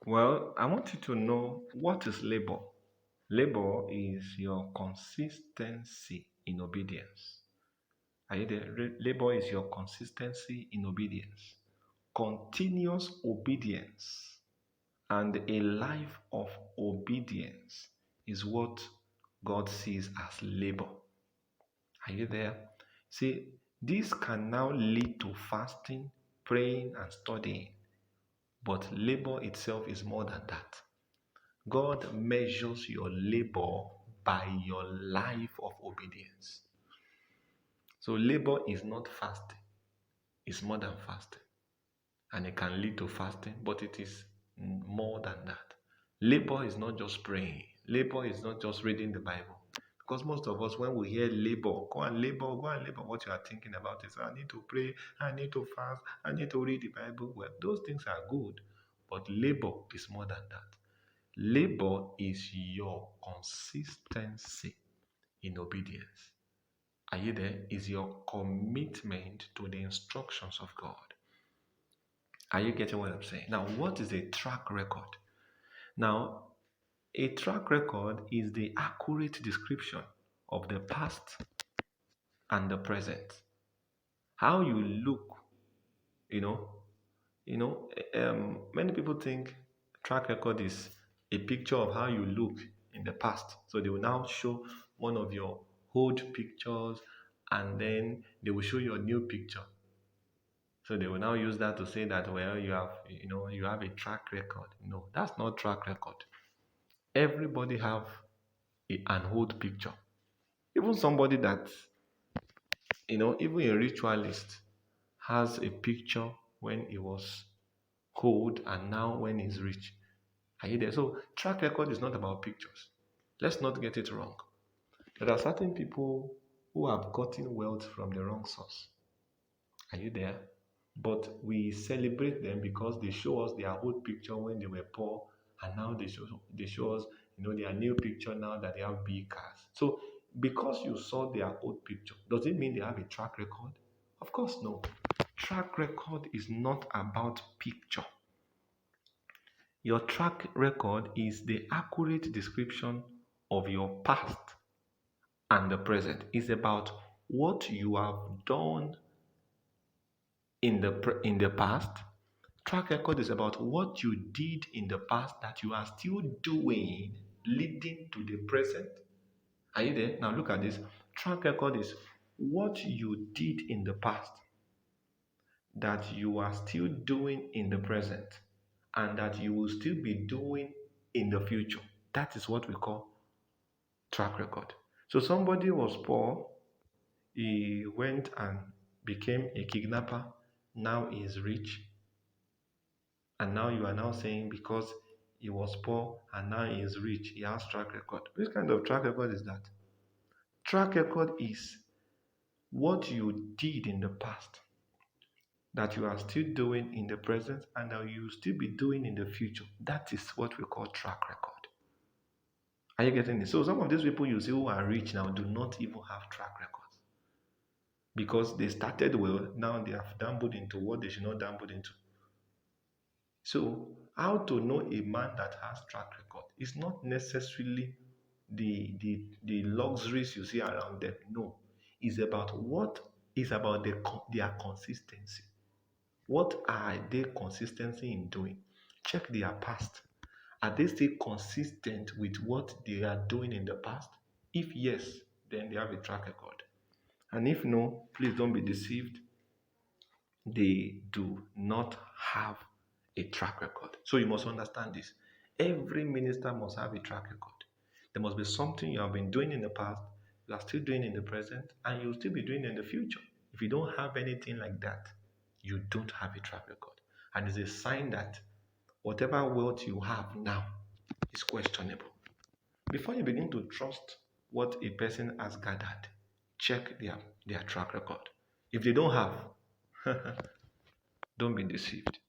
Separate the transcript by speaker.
Speaker 1: Well, I want you to know what is labor. Labor is your consistency in obedience. Are you there? Labor is your consistency in obedience, continuous obedience, and a life of obedience is what God sees as labor. Are you there? See, this can now lead to fasting, praying, and studying, but labor itself is more than that. God measures your labor by your life of obedience. So labor is not fasting, it's more than fasting. And it can lead to fasting, but it is more than that. Labor is not just praying, labor is not just reading the Bible. Because most of us, when we hear labor, go and labor, what you are thinking about is, I need to pray, I need to fast, I need to read the Bible. Well, those things are good, but labor is more than that. Labor is your consistency in obedience. Are you there? Is your commitment to the instructions of God. Are you getting what I'm saying? Now, what is a track record? Now, a track record is the accurate description of the past and the present. How you look, you know, many people think track record is a picture of how you look in the past. So they will now show one of your old pictures and then they will show you a new picture. So they will now use that to say that, well, you have a track record. No, that's not track record. Everybody have an old picture. Even somebody that, even a ritualist has a picture when he was old and now when he's rich. Are you there? So track record is not about pictures. Let's not get it wrong. There are certain people who have gotten wealth from the wrong source. Are you there? But we celebrate them because they show us their old picture when they were poor, and now they show us their new picture now that they have big cars. So because you saw their old picture, does it mean they have a track record? Of course, no. Track record is not about picture. Your track record is the accurate description of your past and the present. It's about what you have done in the past. Track record is about what you did in the past that you are still doing, leading to the present. Are you there? Now look at this. Track record is what you did in the past that you are still doing in the present and that you will still be doing in the future. That is what we call track record. So somebody was poor, he went and became a kidnapper, now he is rich. And now you are now saying because he was poor and now he is rich, he has track record. Which kind of track record is that? Track record is what you did in the past that you are still doing in the present and that you will still be doing in the future. That is what we call track record. Are you getting it? So some of these people you see who are rich now do not even have track records because they started well, now they have dabbled into what they should not dabble into. So how to know a man that has track record is not necessarily the luxuries you see around them. No, it's about what is about their consistency. What are they consistency in doing? Check their past. Are they still consistent with what they are doing in the past? If yes, then they have a track record. And if no, please don't be deceived. They do not have a track record. So you must understand this. Every minister must have a track record. There must be something you have been doing in the past, you are still doing in the present, and you'll still be doing in the future. If you don't have anything like that, you don't have a track record. And it's a sign that whatever wealth you have now is questionable. Before you begin to trust what a person has gathered, check their track record. If they don't have, don't be deceived.